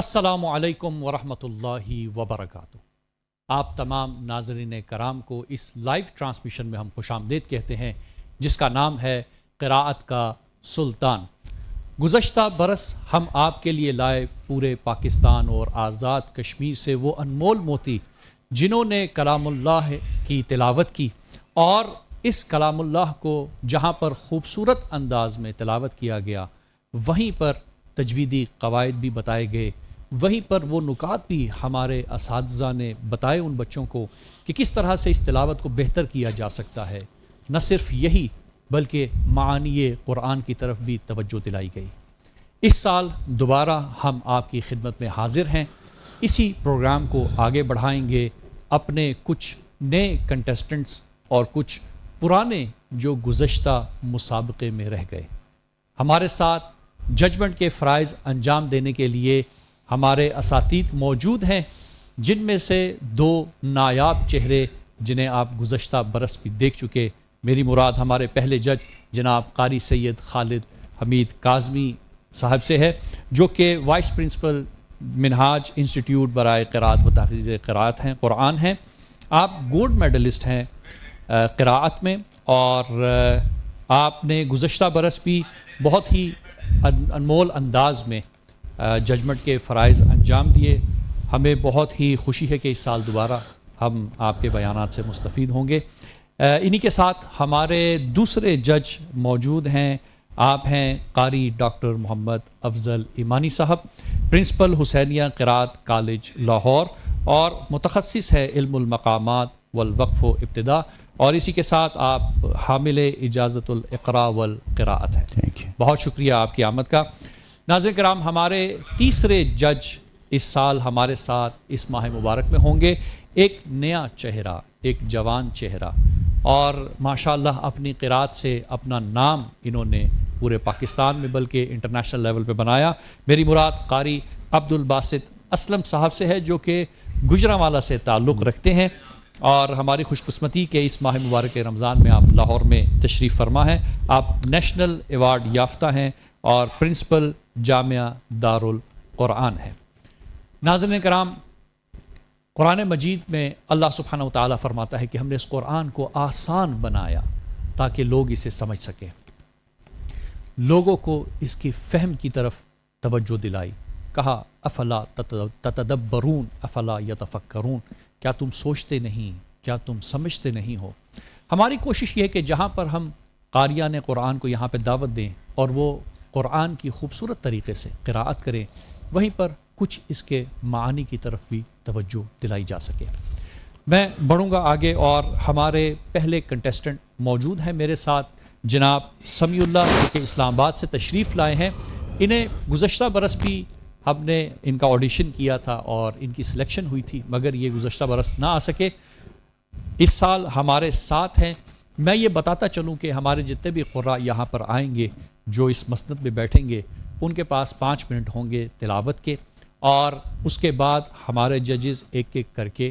السلام علیکم ورحمۃ اللہ وبرکاتہ۔ آپ تمام ناظرین کرام کو اس لائیو ٹرانسمیشن میں ہم خوش آمدید کہتے ہیں، جس کا نام ہے قراءت کا سلطان۔ گزشتہ برس ہم آپ کے لیے لائے پورے پاکستان اور آزاد کشمیر سے وہ انمول موتی جنہوں نے کلام اللہ کی تلاوت کی، اور اس کلام اللہ کو جہاں پر خوبصورت انداز میں تلاوت کیا گیا، وہیں پر تجویدی قواعد بھی بتائے گئے، وہیں پر وہ نکات بھی ہمارے اساتذہ نے بتائے ان بچوں کو کہ کس طرح سے اس تلاوت کو بہتر کیا جا سکتا ہے۔ نہ صرف یہی بلکہ معانی قرآن کی طرف بھی توجہ دلائی گئی۔ اس سال دوبارہ ہم آپ کی خدمت میں حاضر ہیں، اسی پروگرام کو آگے بڑھائیں گے اپنے کچھ نئے کنٹیسٹنٹس اور کچھ پرانے جو گزشتہ مسابقے میں رہ گئے۔ ہمارے ساتھ ججمنٹ کے فرائض انجام دینے کے لیے ہمارے اساتید موجود ہیں، جن میں سے دو نایاب چہرے جنہیں آپ گزشتہ برس بھی دیکھ چکے۔ میری مراد ہمارے پہلے جج جناب قاری سید خالد حمید کاظمی صاحب سے ہے، جو کہ وائس پرنسپل منہاج انسٹیٹیوٹ برائے قراءت و تحفیظ قرآن ہیں۔ آپ گولڈ میڈلسٹ ہیں قراءت میں، اور آپ نے گزشتہ برس بھی بہت ہی انمول انداز میں ججمنٹ کے فرائض انجام دیے۔ ہمیں بہت ہی خوشی ہے کہ اس سال دوبارہ ہم آپ کے بیانات سے مستفید ہوں گے۔ انہی کے ساتھ ہمارے دوسرے جج موجود ہیں، آپ ہیں قاری ڈاکٹر محمد افضل ایمانی صاحب، پرنسپل حسینیہ قراءت کالج لاہور، اور متخصص ہے علم المقامات والوقف و ابتداء، اور اسی کے ساتھ آپ حامل اجازت الاقراء والقراءت ہیں۔ بہت شکریہ آپ کی آمد کا۔ ناظرین کرام، ہمارے تیسرے جج اس سال ہمارے ساتھ اس ماہ مبارک میں ہوں گے، ایک نیا چہرہ، ایک جوان چہرہ، اور ماشاءاللہ اپنی قراءت سے اپنا نام انہوں نے پورے پاکستان میں بلکہ انٹرنیشنل لیول پہ بنایا۔ میری مراد قاری عبدالباسط اسلم صاحب سے ہے، جو کہ گجرانوالہ سے تعلق رکھتے ہیں، اور ہماری خوش قسمتی کے اس ماہ مبارک رمضان میں آپ لاہور میں تشریف فرما ہیں۔ آپ نیشنل ایوارڈ یافتہ ہیں اور پرنسپل جامعہ دارالقرآن ہیں۔ ناظرین کرام، قرآن مجید میں اللہ سبحانہ و تعالیٰ فرماتا ہے کہ ہم نے اس قرآن کو آسان بنایا تاکہ لوگ اسے سمجھ سکیں، لوگوں کو اس کی فہم کی طرف توجہ دلائی۔ کہا افلا تتدبرون افلا یتفکرون، کیا تم سوچتے نہیں، کیا تم سمجھتے نہیں ہو۔ ہماری کوشش یہ ہے کہ جہاں پر ہم قاریان قرآن کو یہاں پہ دعوت دیں اور وہ قرآن کی خوبصورت طریقے سے قراءت کریں، وہیں پر کچھ اس کے معانی کی طرف بھی توجہ دلائی جا سکے۔ میں بڑھوں گا آگے، اور ہمارے پہلے کنٹیسٹنٹ موجود ہیں میرے ساتھ، جناب سمیع اللہ، جو کہ اسلام آباد سے تشریف لائے ہیں۔ انہیں گزشتہ برس بھی ہم نے ان کا آڈیشن کیا تھا اور ان کی سلیکشن ہوئی تھی، مگر یہ گزشتہ برس نہ آ سکے۔ اس سال ہمارے ساتھ ہیں۔ میں یہ بتاتا چلوں کہ ہمارے جتنے بھی قراء یہاں پر آئیں گے، جو اس مسند میں بیٹھیں گے، ان کے پاس 5 منٹ ہوں گے تلاوت کے، اور اس کے بعد ہمارے ججز ایک ایک کر کے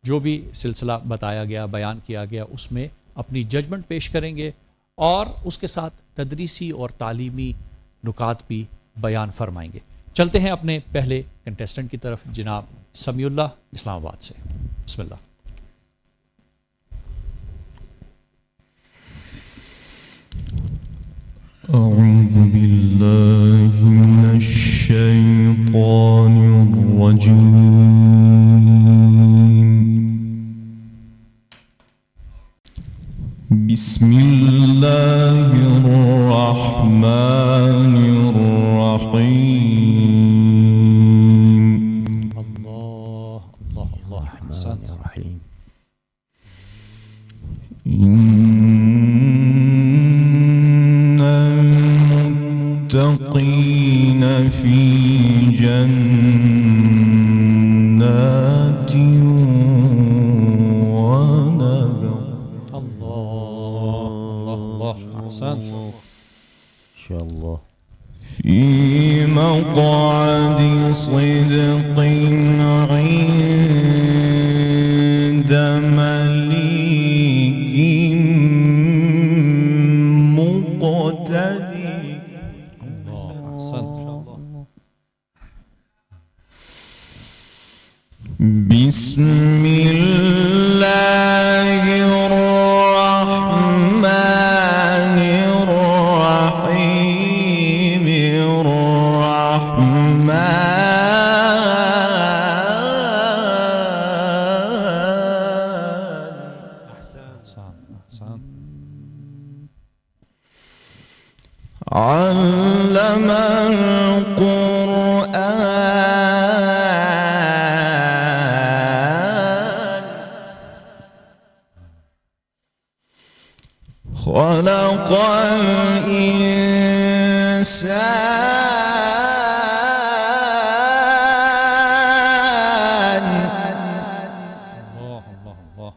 جو بھی سلسلہ بتایا گیا، بیان کیا گیا، اس میں اپنی ججمنٹ پیش کریں گے، اور اس کے ساتھ تدریسی اور تعلیمی نکات بھی بیان فرمائیں گے۔ چلتے ہیں اپنے پہلے کنٹیسٹنٹ کی طرف، جناب سمیع اللہ اسلام آباد سے۔ بسم اللہ۔ أعوذ بالله من الشيطان الرجيم بسم الله الرحمن الرحيم اللہ اللہ اللہ الرحمن الرحیم إن المتقين في جنات ونهر اللہ احسن۔ انشاءاللہ في مقعد صدق عند مليك مقتدر اللہ احسن۔ بسم الله الرحمن الرحيم أحسن. علم القرآن خلق الإنسان الله.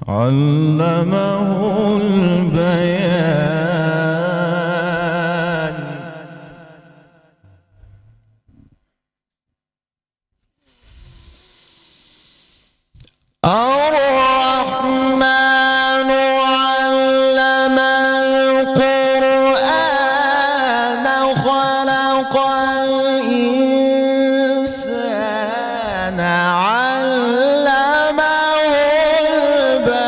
علمه البيان الرحمن علم القرآن خلق الإنسان علمه البيان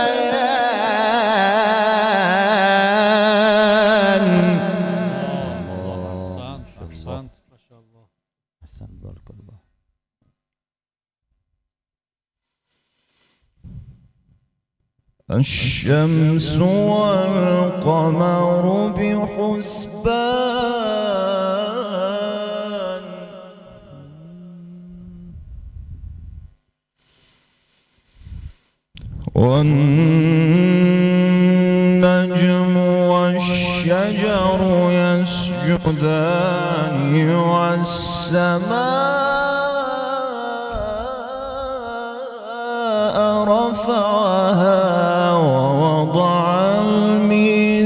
أحسنت ما شاء الله. أحسن بارك الله. الشمس والقمر بحسبان والنجم والشجر يسجدان والسماء رفعها ووضع الميزان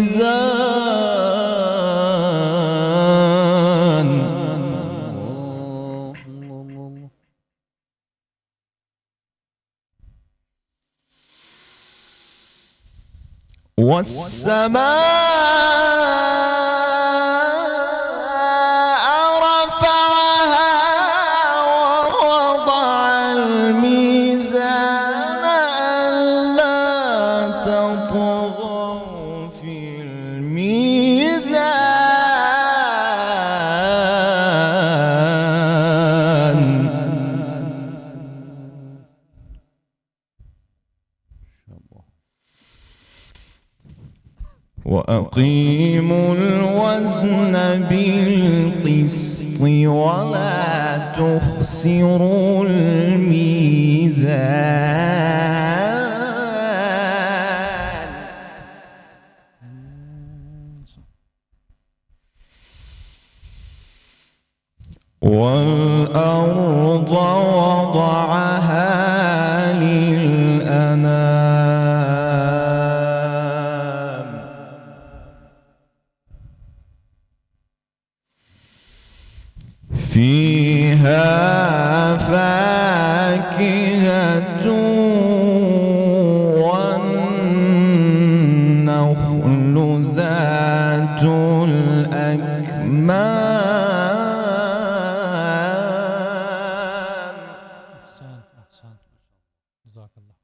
والسماء رفعها ووضع الميزان ألا تطغوا في الميزان وأقيموا الوزن بالقسط ولا تخسروا الميزان والأرض وضعها للأنام فيها فاكهة والنخل ذات الأكمام أحسنت جزاك الله.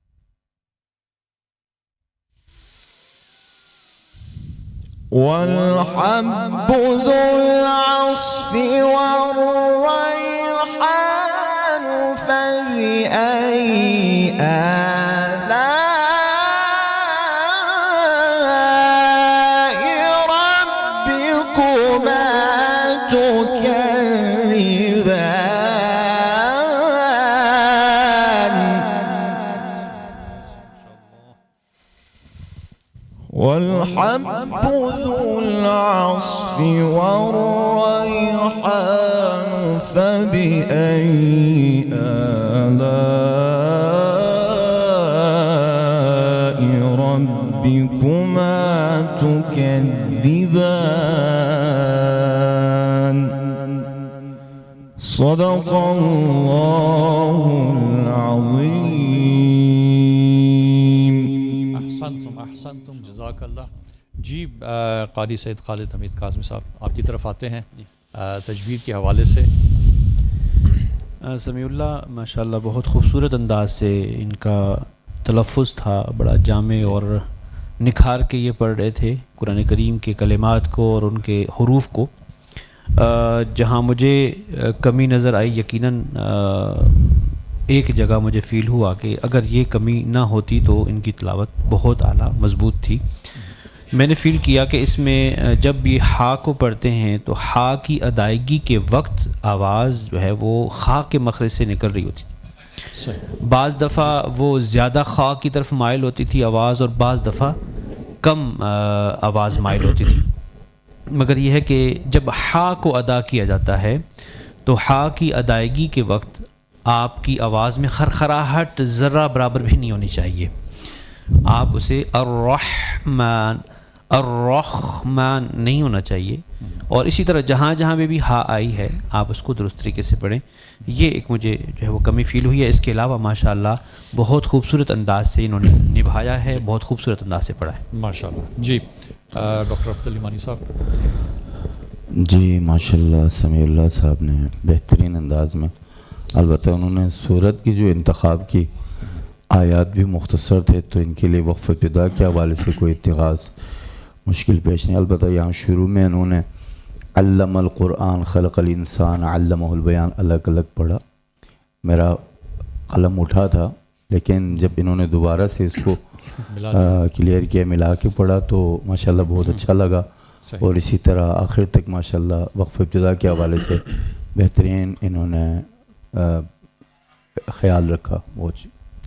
والحب ذو العصف والريحان فبأي آلاء ربكما تكذبان والحب ذو العصف والريحان فبأي آلاء ربكما تكذبان صدق الله العظيم. احسنتم جزاک اللہ. جی قاری سید خالد حمید کاظمی صاحب آپ کی طرف آتے ہیں تجوید کے حوالے سے. سمیع اللہ ماشاءاللہ بہت خوبصورت انداز سے ان کا تلفظ تھا، بڑا جامع اور نکھار کے یہ پڑھ رہے تھے قرآن کریم کے کلمات کو اور ان کے حروف کو۔ جہاں مجھے کمی نظر آئی، یقیناً ایک جگہ مجھے فیل ہوا کہ اگر یہ کمی نہ ہوتی تو ان کی تلاوت بہت اعلیٰ مضبوط تھی۔ میں نے فیل کیا کہ اس میں جب یہ ہا کو پڑھتے ہیں تو ہا کی ادائیگی کے وقت آواز جو ہے وہ خا کے مخرج سے نکل رہی ہوتی تھی۔ بعض دفعہ وہ زیادہ خا کی طرف مائل ہوتی تھی آواز، اور بعض دفعہ کم آواز مائل ہوتی تھی۔ مگر یہ ہے کہ جب ہا کو ادا کیا جاتا ہے تو ہا کی ادائیگی کے وقت آپ کی آواز میں خرخراہٹ ذرہ برابر بھی نہیں ہونی چاہیے۔ آپ اسے الرحمن الرحمن نہیں ہونا چاہیے، اور اسی طرح جہاں جہاں بھی ہا آئی ہے آپ اس کو درست طریقے سے پڑھیں۔ یہ ایک مجھے جو ہے وہ کمی فیل ہوئی ہے۔ اس کے علاوہ ماشاءاللہ بہت خوبصورت انداز سے انہوں نے نبھایا ہے، بہت خوبصورت انداز سے پڑھا ہے ماشاءاللہ۔ جی ڈاکٹر افضل ایمانی صاحب۔ جی ماشاءاللہ سمیع اللہ صاحب نے بہترین انداز میں، البتہ انہوں نے سورت کی جو انتخاب کی آیات بھی مختصر تھے تو ان کے لیے وقف ابتدا کے حوالے سے کوئی اتخاذ مشکل پیش نہیں۔ البتہ یہاں شروع میں انہوں نے علم القرآن خلق الانسان علمہ البیان الگ الگ پڑھا، میرا قلم اٹھا تھا، لیکن جب انہوں نے دوبارہ سے اس کو کلیئر کیا، ملا کے پڑھا تو ماشاءاللہ بہت اچھا لگا۔ اور اسی طرح آخر تک ماشاءاللہ وقف ابتدا کے حوالے سے بہترین انہوں نے خیال رکھا۔ وہ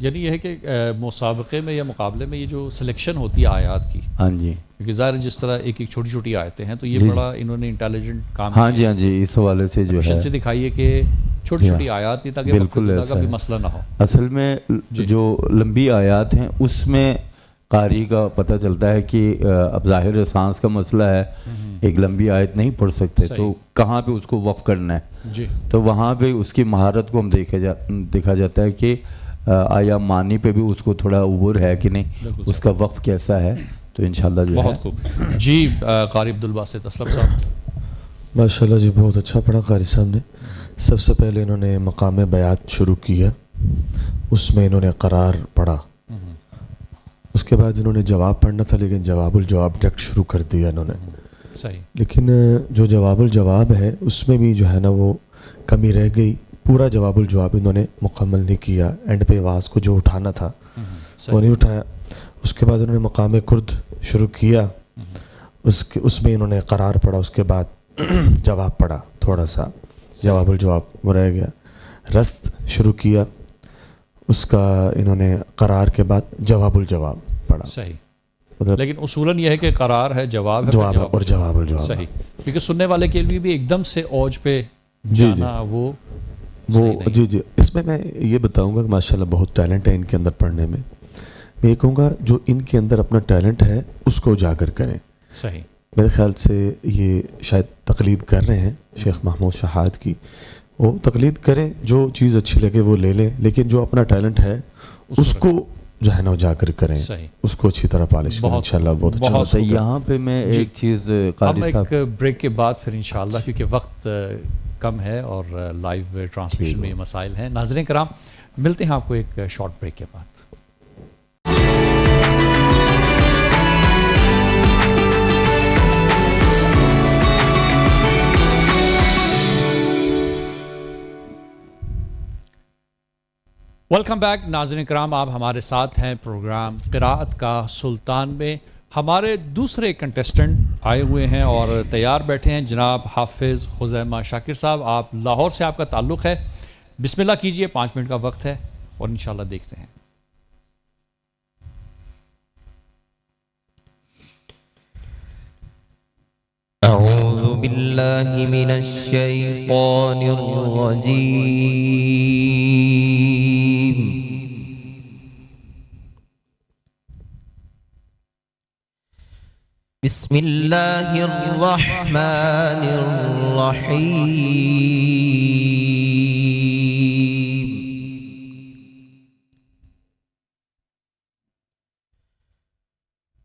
یعنی یہ ہے کہ مسابقے میں یا مقابلے میں یہ جو سلیکشن ہوتی ہے آیات کی، ہاں جی، کیونکہ ظاہر جس طرح ایک ایک چھوٹی چھوٹی آیتیں ہیں تو یہ بڑا انہوں نے انٹیلیجنٹ کام ہاں جی، ہاں جی، اس حوالے سے جو ہے سے دکھائیے کہ چھوٹی چھوٹی آیات نہیں تاکہ بالکل کا بھی مسئلہ نہ ہو۔ اصل میں جو لمبی آیات ہیں اس میں قاری کا پتہ چلتا ہے کہ اب ظاہر سانس کا مسئلہ ہے، ایک لمبی آیت نہیں پڑھ سکتے تو کہاں پہ اس کو وقف کرنا ہے، جی تو وہاں پہ اس کی مہارت کو ہم دیکھا جاتا ہے کہ آیا معنی پہ بھی اس کو تھوڑا عبور ہے کہ نہیں، اس کا وقف کیسا ہے، تو انشاءاللہ جو ہے بہت خوب۔ جی قاری عبدالباسط اسلم صاحب۔ ماشاءاللہ جی بہت اچھا پڑھا قاری صاحب نے۔ سب سے پہلے انہوں نے مقام بیات شروع کیا، اس میں انہوں نے قرار پڑھا، اس کے بعد انہوں نے جواب پڑھنا تھا لیکن جواب الجواب ڈائریکٹ شروع کر دیا انہوں نے۔ صحیح۔ لیکن جو جواب الجواب ہے اس میں بھی جو ہے نا وہ کمی رہ گئی، پورا جواب الجواب انہوں نے مکمل نہیں کیا، اینڈ پہ آواز کو جو اٹھانا تھا وہ نہیں اٹھایا۔ اس کے بعد انہوں نے مقام کرد شروع کیا، اس میں انہوں نے قرار پڑھا، اس کے بعد جواب پڑھا، تھوڑا سا جواب الجواب وہ رہ گیا۔ رست شروع کیا، اس کا انہوں نے قرار کے بعد جواب الجواب پڑھا۔ صحیح، مطلب لیکن اصولاً یہ ہے کہ قرار ہے، جواب ہے، جواب اور جواب الجواب۔ صحیح، کیونکہ سننے والے کے لیے بھی ایک دم سے اوج پہ جانا وہ جی جی۔ اس میں یہ بتاؤں گا کہ ماشاءاللہ بہت ٹیلنٹ ہے ان کے اندر پڑھنے میں۔ میں یہ کہوں گا جو ان کے اندر اپنا ٹیلنٹ ہے اس کو اجاگر کریں۔ صحیح، میرے خیال سے یہ شاید تقلید کر رہے ہیں شیخ محمود شہاد کی، وہ تقلید کریں، جو چیز اچھی لگے وہ لے لیں، لیکن جو اپنا ٹیلنٹ ہے اس کو جو ہے نا اجاگر کریں، اس کو اچھی طرح پالش کریں، انشاءاللہ بہت اچھا ہوتا ہے۔ یہاں پہ میں ایک چیز ہم ایک بریک کے بعد پھر انشاءاللہ، کیونکہ وقت کم ہے اور لائیو ٹرانسمیشن میں یہ مسائل ہیں۔ ناظرین کرام، ملتے ہیں آپ کو ایک شارٹ بریک کے بعد۔ ویلکم بیک ناظرین کرام، آپ ہمارے ساتھ ہیں پروگرام قراءت کا سلطان میں۔ ہمارے دوسرے کنٹیسٹنٹ آئے ہوئے ہیں اور تیار بیٹھے ہیں، جناب حافظ خزیمہ شاکر صاحب۔ آپ لاہور سے آپ کا تعلق ہے، بسم اللہ کیجئے، 5 منٹ کا وقت ہے اور انشاءاللہ دیکھتے ہیں۔ اعوذ باللہ من الشیطان الرجیم، بسم اللہ الرحمن الرحیم۔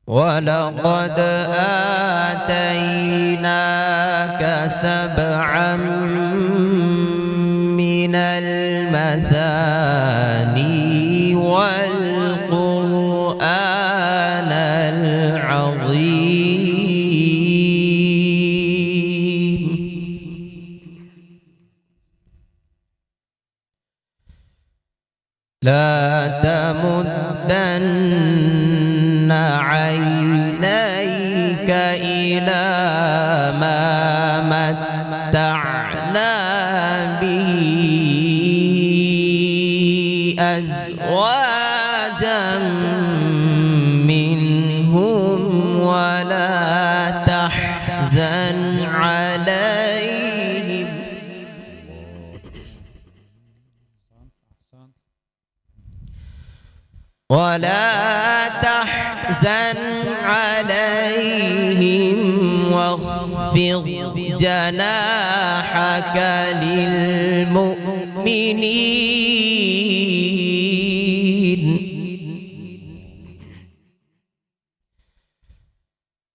وَلَقَدْ آتَيْنَاكَ سَبْعًا مِنَ المثاني والقرآن العظيم. لا تمدن عينيك إلى ما متعنا به أزواجا منهم ولا تحزن عليهم واخفض جناحك للمؤمنين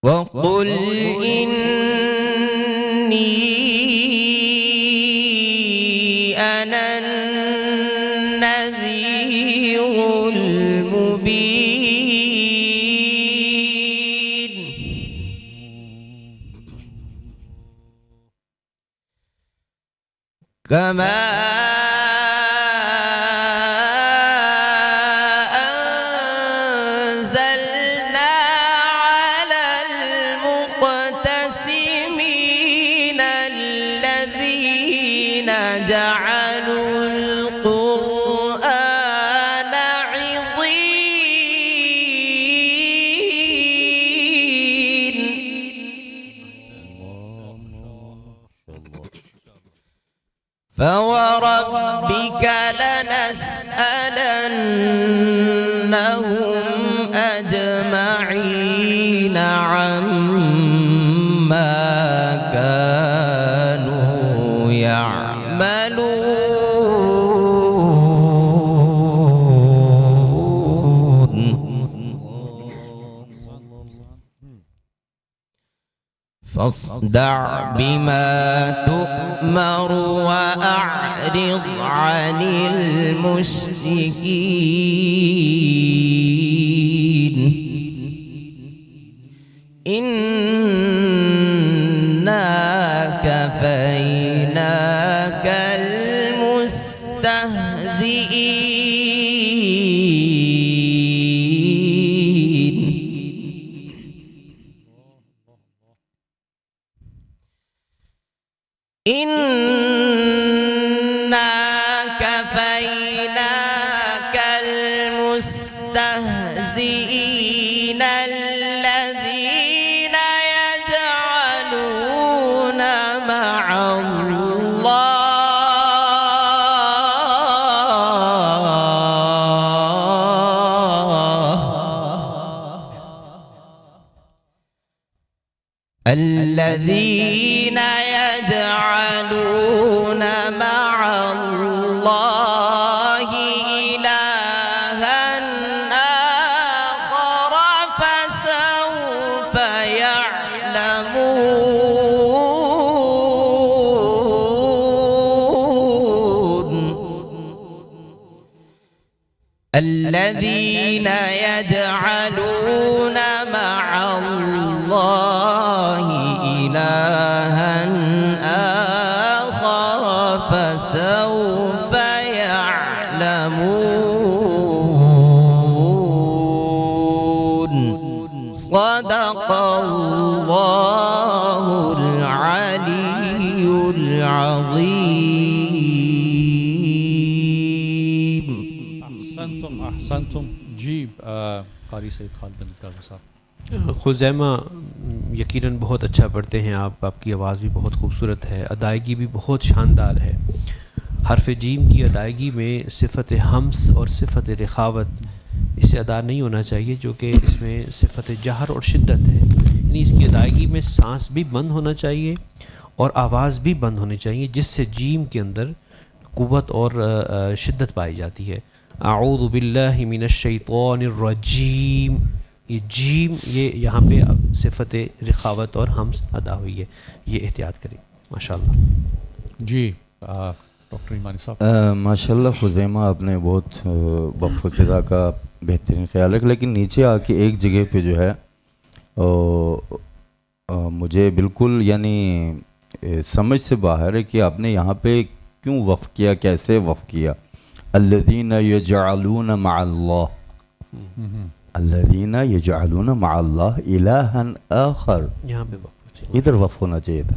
وقل إني أنا النذير المبين. كما أنزلنا على المقتسمين الذين جعلوا القرآن عضين. فوربك لنسألنهم أجمعين عما كانوا يعملون. فاصدع بما تؤمر وأعرض عن المشركين إنا كفيناك المستهزئين. إنا كفيناك المستهزئين الذين يجعلون مع الذين يجعلون مع الله إلها آخر فسوف يعلمون. الذين يجعلون مع الله إلها آخر فسوف يعلمون. صدق الله العلي العظيم. احسنتم. جی قاری سید خالد بن القاسم صاحب. خزیمہ یقیناً بہت اچھا پڑھتے ہیں آپ کی آواز بھی بہت خوبصورت ہے، ادائیگی بھی بہت شاندار ہے. حرف جیم کی ادائیگی میں صفت حمس اور صفت رخاوت اسے ادا نہیں ہونا چاہیے، جو کہ اس میں صفت جہر اور شدت ہے. یعنی اس کی ادائیگی میں سانس بھی بند ہونا چاہیے اور آواز بھی بند ہونی چاہیے، جس سے جیم کے اندر قوت اور شدت پائی جاتی ہے. اعوذ باللہ من الشیطان الرجیم، یہ جیم یہ یہاں پہ صفت رخاوت اور حمس ادا ہوئی ہے، یہ احتیاط کریں. ماشاءاللہ. جی ڈاکٹر ایمانی صاحب؟ ماشاءاللہ خزیمہ آپ نے بہت وقف ابتدا کا بہترین خیال رکھا، لیکن نیچے آ کے ایک جگہ پہ جو ہے مجھے بالکل یعنی سمجھ سے باہر ہے کہ آپ نے یہاں پہ کیوں وقف کیا، کیسے وقف کیا. الذین یجعلون مع اللہ، الذین یجعلون مع اللہ الہا آخر، یہاں پہ ادھر وقف ہونا چاہیے تھا.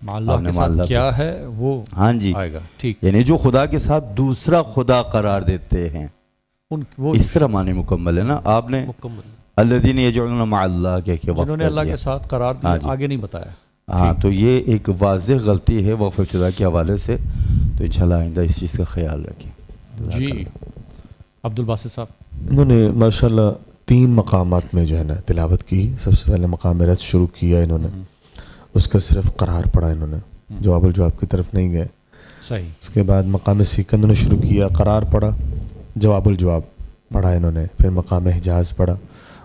مع اللہ کے ساتھ کیا ہے وہ ہاں جی آئے گا. ٹھیک، یعنی جو خدا کے ساتھ دوسرا خدا قرار دیتے ہیں، وہ اس طرح معنی مکمل ہے نا. آپ نے الذین یجعلون مع اللہ کیا کہ جنہوں نے اللہ کے ساتھ قرار دیا، آگے نہیں بتایا. ہاں، تو یہ ایک واضح غلطی ہے وقف ابتدا کے حوالے سے، تو انشاءاللہ آئندہ اس چیز کا خیال رکھیں. جی عبدالباسط صاحب؟ انہوں نے ماشاءاللہ 3 مقامات میں جو ہے نا تلاوت کی. سب سے پہلے مقام رس شروع کیا انہوں نے، اس کا صرف قرار پڑھا انہوں نے، جواب الجواب کی طرف نہیں گئے. صحیح. اس اس کے بعد مقام سیکند نے شروع کیا، قرار پڑھا، جواب الجواب پڑھا انہوں نے. پھر مقام حجاز پڑھا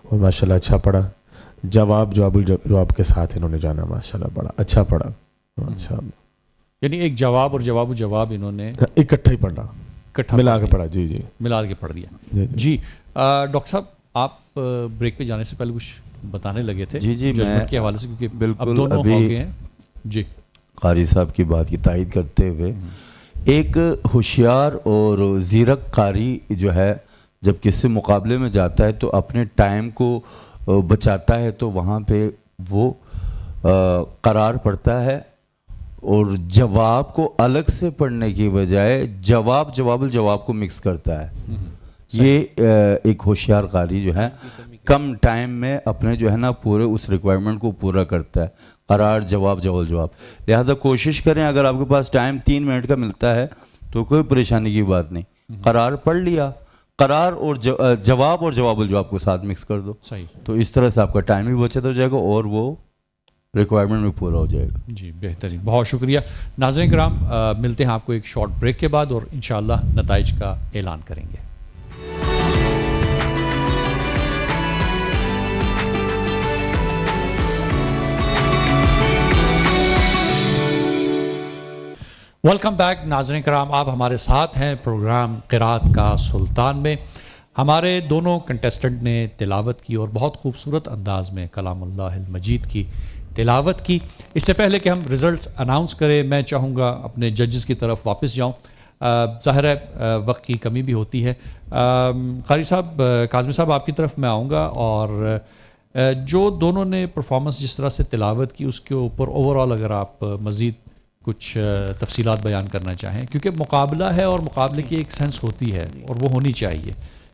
اور ماشاءاللہ اچھا پڑھا. جواب الجواب کے ساتھ انہوں نے جانا، ماشاءاللہ پڑھا، اچھا پڑھا ماشاءاللہ. یعنی ایک جواب اور جواب الجواب انہوں نے اکٹھا ہی پڑھا، اکٹھا ملا کے پڑھا. جی جی ملا کے پڑھ دیا. جی جی ڈاکٹر صاحب، آپ بریک پہ جانے سے پہلے کچھ بتانے لگے تھے جی ججمنٹ کے حوالے سے، کیونکہ اب بالکل دونوں ہو گئے ہیں. جی قاری صاحب کی بات کی تائید کرتے ہوئے، ایک ہوشیار اور زیرک قاری جو ہے جب کسی مقابلے میں جاتا ہے تو اپنے ٹائم کو بچاتا ہے، تو وہاں پہ وہ قرار پڑتا ہے اور جواب کو الگ سے پڑھنے کی بجائے جواب الجواب کو مکس کرتا ہے. یہ ایک ہوشیار قاری جو ہے کم ٹائم میں اپنے جو ہے نا پورے اس ریکوائرمنٹ کو پورا کرتا ہے، قرار جواب جواب. لہٰذا کوشش کریں، اگر آپ کے پاس ٹائم 3 منٹ کا ملتا ہے تو کوئی پریشانی کی بات نہیں، قرار پڑھ لیا، قرار اور جواب الجواب کو ساتھ مکس کر دو. صحیح. تو اس طرح سے آپ کا ٹائم بھی بچت ہو جائے گا اور وہ ریکوائرمنٹ بھی پورا ہو جائے گا. جی بہترین، بہت شکریہ. ناظرین کرام، ملتے ہیں آپ کو ایک شارٹ بریک کے بعد اور انشاءاللہ نتائج کا اعلان کریں گے. ویلکم بیک ناظرین کرام، آپ ہمارے ساتھ ہیں پروگرام قرات کا سلطان میں. ہمارے دونوں کنٹیسٹنٹ نے تلاوت کی اور بہت خوبصورت انداز میں کلام اللہ المجید کی تلاوت کی. اس سے پہلے کہ ہم رزلٹس اناؤنس کریں، میں چاہوں گا اپنے ججز کی طرف واپس جاؤں. ظاہر ہے وقت کی کمی بھی ہوتی ہے. قاری صاحب، کاظمی صاحب، آپ کی طرف میں آؤں گا، اور جو دونوں نے پرفارمنس جس طرح سے تلاوت کی اس کے اوپر اوور آل اگر آپ مزید کچھ تفصیلات بیان کرنا چاہیں، کیونکہ مقابلہ ہے اور مقابلے کی ایک سینس ہوتی ہے اور وہ ہونی چاہیے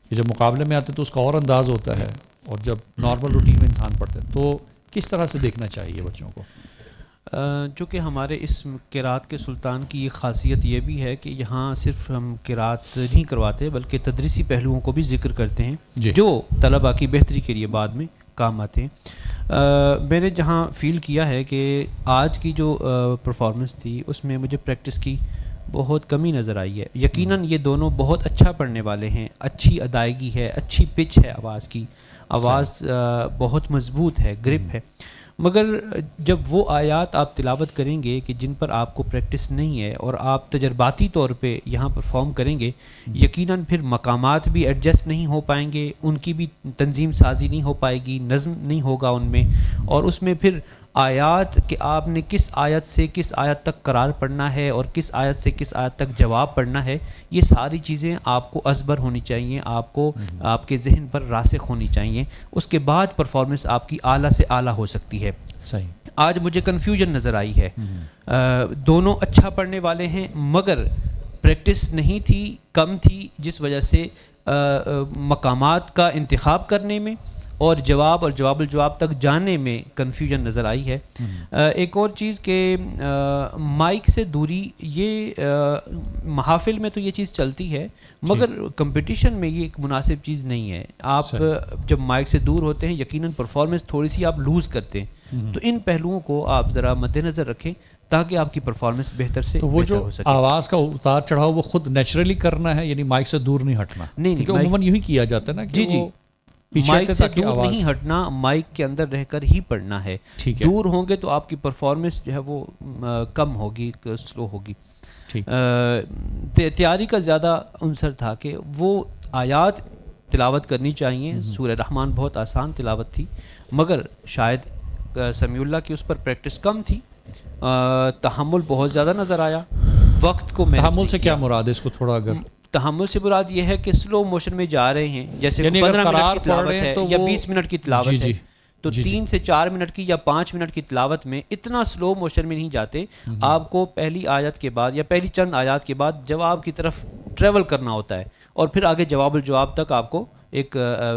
کہ جب مقابلے میں آتے تو اس کا اور انداز ہوتا ہے، اور جب نارمل روٹین میں انسان پڑھتے ہیں تو کس طرح سے دیکھنا چاہیے بچوں کو؟ چونکہ ہمارے اس قرات کے سلطان کی ایک خاصیت یہ بھی ہے کہ یہاں صرف ہم قرات نہیں کرواتے بلکہ تدریسی پہلوؤں کو بھی ذکر کرتے ہیں جو طلباء کی بہتری کے لیے بعد میں کام آتے ہیں. میں نے جہاں فیل کیا ہے کہ آج کی جو پرفارمنس تھی اس میں مجھے پریکٹس کی بہت کمی نظر آئی ہے. یقیناً یہ دونوں بہت اچھا پڑھنے والے ہیں، اچھی ادائیگی ہے، اچھی پچ ہے آواز کی، آواز بہت مضبوط ہے، گرپ ہے، مگر جب وہ آیات آپ تلاوت کریں گے کہ جن پر آپ کو پریکٹس نہیں ہے اور آپ تجرباتی طور پہ یہاں پرفارم کریں گے، یقیناً پھر مقامات بھی ایڈجسٹ نہیں ہو پائیں گے، ان کی بھی تنظیم سازی نہیں ہو پائے گی، نظم نہیں ہوگا ان میں، اور اس میں پھر آیات کہ آپ نے کس آیت سے کس آیت تک قرار پڑھنا ہے اور کس آیت سے کس آیت تک جواب پڑھنا ہے، یہ ساری چیزیں آپ کو ازبر ہونی چاہیے، آپ کو آپ کے ذہن پر راسخ ہونی چاہیے. اس کے بعد پرفارمنس آپ کی اعلیٰ سے اعلیٰ ہو سکتی ہے. صحیح. آج مجھے کنفیوژن نظر آئی ہے. دونوں اچھا پڑھنے والے ہیں مگر پریکٹس نہیں تھی، کم تھی، جس وجہ سے مقامات کا انتخاب کرنے میں اور جواب الجواب تک جانے میں کنفیوژن نظر آئی ہے. ایک اور چیز کہ مائک سے دوری، یہ محافل میں تو یہ چیز چلتی ہے مگر کمپٹیشن میں یہ ایک مناسب چیز نہیں ہے. آپ جب مائک سے دور ہوتے ہیں یقیناً پرفارمنس تھوڑی سی آپ لوز کرتے ہیں، تو ان پہلوؤں کو آپ ذرا مد نظر رکھیں تاکہ آپ کی پرفارمنس بہتر سے وہ جو آواز کا اتار چڑھاؤ وہ خود نیچرلی کرنا ہے، یعنی مائک سے دور نہیں ہٹنا. نہیں، عموماً یوں ہی کیا جاتا ہے نا کہ پیچھے مائک ہٹے سے تاکہ دور آواز نہیں ہٹنا، مائک کے اندر رہ کر ہی پڑھنا ہے. ٹھیک ہے. دور ہوں گے تو آپ کی پرفارمنس جو ہے وہ کم ہوگی، سلو ہوگی. ٹھیک. تیاری کا زیادہ عنصر تھا کہ وہ آیات تلاوت کرنی چاہیے. سورہ رحمان بہت آسان تلاوت تھی، مگر شاید سمیع اللہ کی اس پر پریکٹس کم تھی. تحمل بہت زیادہ نظر آیا. وقت کو تحمل سے کیا مراد ہے؟ اس کو تھوڑا اگر تحمل سے مراد یہ ہے کہ سلو موشن میں جا رہے ہیں، جیسے 15 منٹ کی تلاوت ہے یا 20 منٹ کی تلاوت ہے، تو 3 سے 4 منٹ کی یا 5 منٹ کی تلاوت میں اتنا سلو موشن میں نہیں جاتے. آپ کو پہلی آیت کے بعد یا پہلی چند آیات کے بعد جواب کی طرف ٹریول کرنا ہوتا ہے، اور پھر آگے جواب الجواب تک آپ کو ایک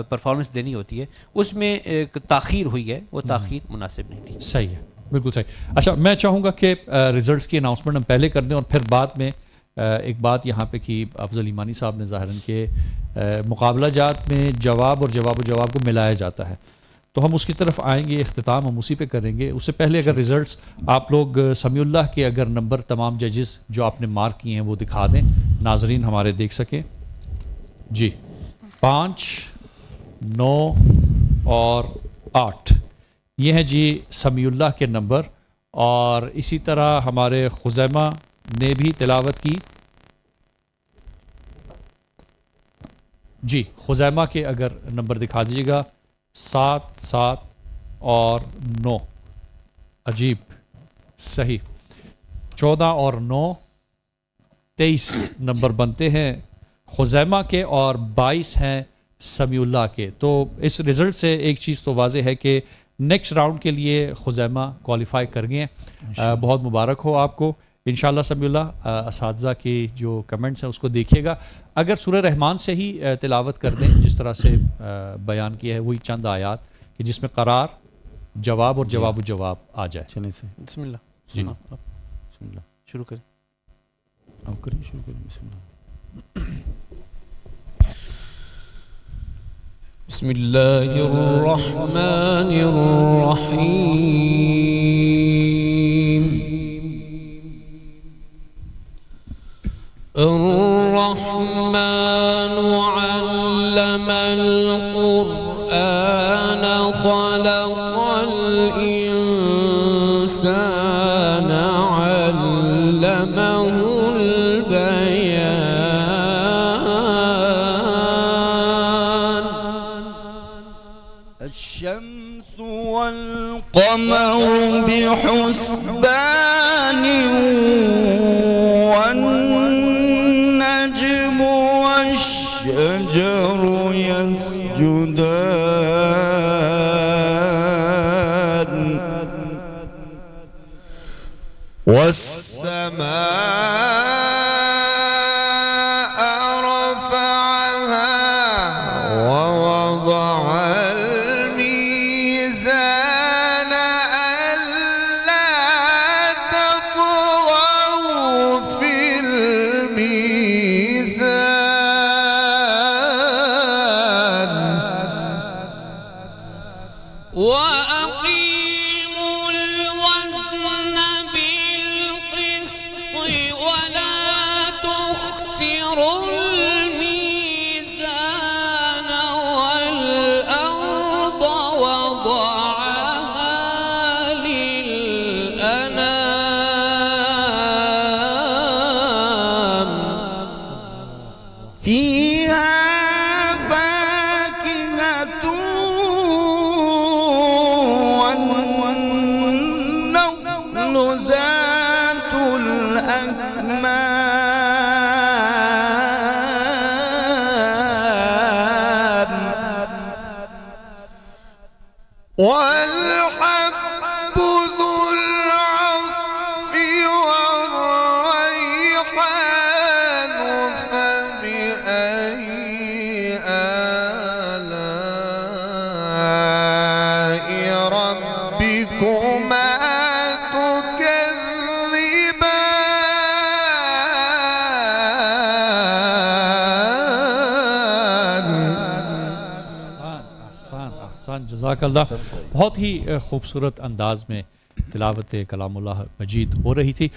پرفارمنس دینی ہوتی ہے. اس میں ایک تاخیر ہوئی ہے، وہ تاخیر مناسب نہیں تھی. صحیح ہے، بالکل صحیح. اچھا، میں چاہوں گا کہ ریزلٹس کی اناؤنسمنٹ ہم پہلے کر دیں، اور پھر بعد میں ایک بات یہاں پہ کی افضل ایمانی صاحب نے ظاہراً کہ مقابلہ جات میں جواب اور جواب کو ملایا جاتا ہے، تو ہم اس کی طرف آئیں گے. اختتام ہم اسی پہ کریں گے. اس سے پہلے اگر ریزلٹس آپ لوگ سمیع اللہ کے اگر نمبر تمام ججز جو آپ نے مارک کیے ہیں وہ دکھا دیں، ناظرین ہمارے دیکھ سکیں. جی 5، 9 اور 8 یہ ہیں جی سمیع اللہ کے نمبر. اور اسی طرح ہمارے خزیمہ نے بھی تلاوت کی. جی خزیمہ کے اگر نمبر دکھا دیجیے گا، 7، 7 اور 9. عجیب، صحیح. 14 اور 9 23 نمبر بنتے ہیں خزیمہ کے، اور 22 ہیں سمیع اللہ کے. تو اس رزلٹ سے ایک چیز تو واضح ہے کہ نیکسٹ راؤنڈ کے لیے خزیمہ کوالیفائی کر گئے ہیں. بہت مبارک ہو آپ کو. انشاءاللہ سمیع اللہ اساتذہ کے جو کمنٹس ہیں اس کو دیکھیے گا. اگر سورہ رحمان سے ہی تلاوت کر دیں جس طرح سے بیان کیا ہے، وہی چند آیات کہ جس میں قرار، جواب اور جواب آ جائے. چلیں سے بسم اللہ. جی بسم اللہ شروع کریں. آپ کریں، شروع کریں. بسم اللہ. بسم اللہ الرحمن الرحیم. الرحمن علم القرآن خلق الإنسان علمه البيان. الشمس والقمر بحسبان والنجم والشجر يسجدان والسماء رفعها ووضع الميزان ألا تطغوا في الميزان وأقيموا الوزن بالقسط ولا تخسروا الميزان والأرض وضعها للأنام فيها فاكهة والنخل ذات الأكمام والحب ذو العصف والريحان فبأي آلاء ربكما تكذبان. احسان، جزاک اللہ. بہت ہی خوبصورت انداز میں تلاوت کلام اللہ مجید ہو رہی تھی.